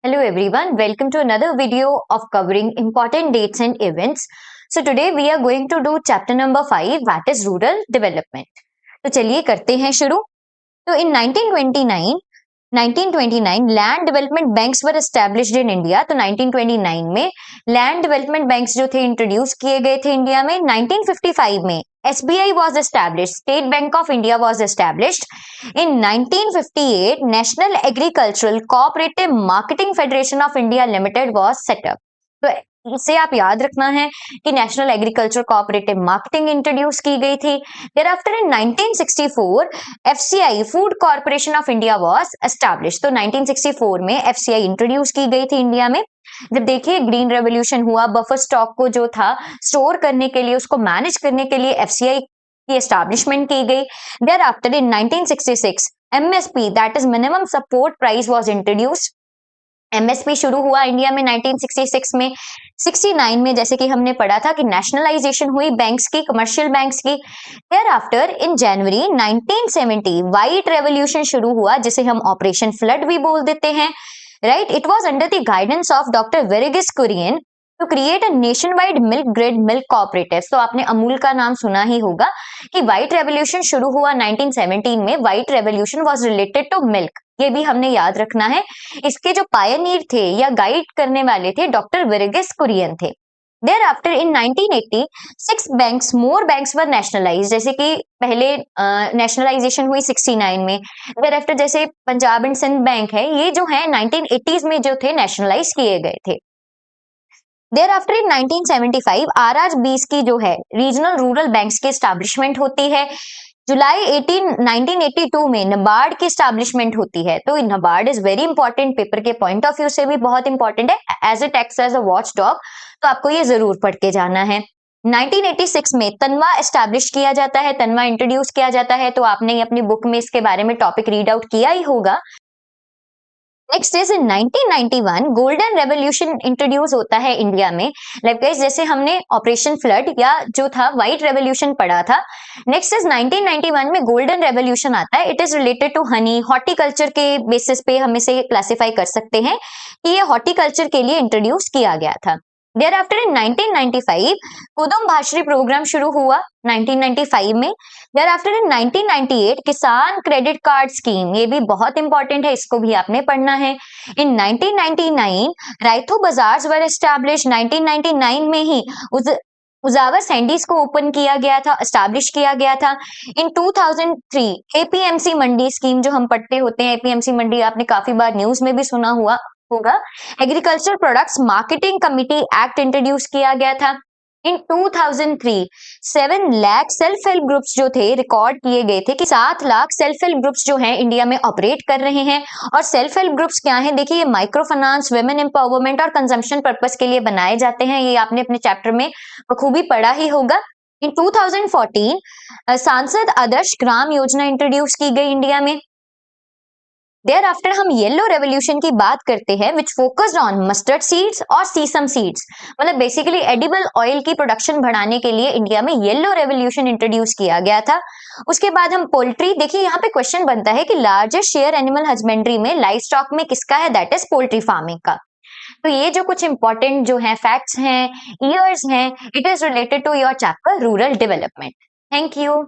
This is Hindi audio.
Hello everyone, welcome to another video of covering important dates and events. So today we are going to do chapter number 5 that is rural development. तो चलिए करते हैं शुरू. तो in 1929 land development banks were established in India. तो 1929 में लैंड डेवलपमेंट बैंक्स जो थे इंट्रोड्यूस किए गए थे इंडिया में. 1955 में SBI was established, State Bank of India was established. In 1958, National Agricultural Cooperative Marketing Federation of India Limited was set up. तो इसे आप याद रखना है कि national agriculture cooperative marketing introduce की गई थी. Thereafter in 1964 FCI food corporation of India was established. तो 1964 में FCI इंट्रोड्यूस की गई थी इंडिया में. जब देखिए ग्रीन रेवोल्यूशन हुआ, बफर स्टॉक को जो था स्टोर करने के लिए, उसको मैनेज करने के लिए FCI की एस्टैब्लिशमेंट की गई. Thereafter in 1966 MSP that is minimum support price was introduced. MSP शुरू हुआ इंडिया में 1966 में. 69 में जैसे कि हमने पढ़ा था कि नेशनलाइजेशन हुई बैंक्स की, कमर्शियल बैंक्स की. देयरआफ्टर इन जनवरी 1970 व्हाइट रेवोल्यूशन शुरू हुआ, जिसे हम ऑपरेशन फ्लड भी बोल देते हैं. Right, it was under the guidance of doctor Verghese Kurien to create a nationwide milk grid milk cooperative. तो आपने अमूल का नाम सुना ही होगा कि व्हाइट रेवोल्यूशन शुरू हुआ 1917 में. White revolution was related to milk, ये भी हमने याद रखना है. इसके जो पायनियर थे या गाइड करने वाले थे डॉक्टर विरगिस कुरियन थे. Thereafter in 1980 more banks were nationalized. जैसे कि पहले नेशनलाइजेशन हुई 69 में. Thereafter जैसे पंजाब एंड सिंध बैंक है, ये जो है 1980s में जो थे नेशनलाइज किए गए थे. Thereafter in 1975 RRBs की जो है रीजनल रूरल बैंक्स की एस्टैब्लिशमेंट होती है. जुलाई 1982 में नबार्ड की एस्टैब्लिशमेंट होती है. तो NABARD is very important, paper के पॉइंट ऑफ व्यू से भी बहुत इंपॉर्टेंट है, as it acts as a watch dog. तो आपको ये जरूर पढ़ के जाना है. 1986 में तनवा एस्टैब्लिश किया जाता है, तनवा इंट्रोड्यूस किया जाता है. तो आपने अपनी बुक में इसके बारे में टॉपिक रीड आउट किया ही होगा. Next is in 1991 golden revolution introduce होता है इंडिया में. लाइक गाइस जैसे हमने ऑपरेशन फ्लड या जो था व्हाइट रेवोल्यूशन पढ़ा था. नेक्स्ट इज 1991 में गोल्डन रेवोल्यूशन आता है. It is related to honey, horticulture के बेसिस पे हम इसे क्लासिफाई कर सकते हैं कि ये हॉर्टिकल्चर के लिए इंट्रोड्यूस किया गया था. Thereafter in 1995 कुदुम भाषरी प्रोग्राम शुरू हुआ 1995 में. Thereafter in 1998 किसान क्रेडिट कार्ड स्कीम, ये भी बहुत इंपॉर्टेंट है, इसको भी आपने पढ़ना है. इन 1999 रायथू बाजार्स वर एस्टैब्लिश. 1999 में ही उजावर सैंडीज को ओपन किया गया था, एस्टैब्लिश किया गया था. इन 2003 APMC मंडी स्कीम जो हम पढ़ते होते हैं, APMC मंडी आपने काफी बार न्यूज में भी सुना हुआ होगा. Agriculture products marketing committee act introduce किया गया था. इन 2003 7 लाख सेल्फ हेल्प ग्रुप्स जो थे रिकॉर्ड किए गए थे कि 7 लाख सेल्फ हेल्प ग्रुप्स जो हैं इंडिया में ऑपरेट कर रहे हैं. और सेल्फ हेल्प ग्रुप्स क्या हैं? देखिए ये माइक्रो फाइनेंस, वुमेन एम्पावरमेंट और कंजम्पशन पर्पस के लिए बनाए जाते हैं. ये आपने अपने चैप्टर में बखूबी पढ़ा ही होगा. इन 2014 सांसद आदर्श ग्राम योजना इंट्रोड्यूस की गई इंडिया में. Thereafter हम येलो रेवोल्यूशन की बात करते हैं विच फोकस्ड ऑन मस्टर्ड सीड्स और सीसम सीड्स. मतलब बेसिकली एडिबल ऑयल की प्रोडक्शन बढ़ाने के लिए इंडिया में येलो रेवोल्यूशन इंट्रोड्यूस किया गया था. उसके बाद हम पोल्ट्री, देखिए यहाँ पे क्वेश्चन बनता है कि लार्जेस्ट शेयर एनिमल हस्बेंड्री में लाइव स्टॉक में किसका है? दैट इज पोल्ट्री फार्मिंग का. तो ये जो कुछ इंपॉर्टेंट जो है फैक्ट्स हैं, ईयर्स हैं, it is related to your chapter rural development. Thank you.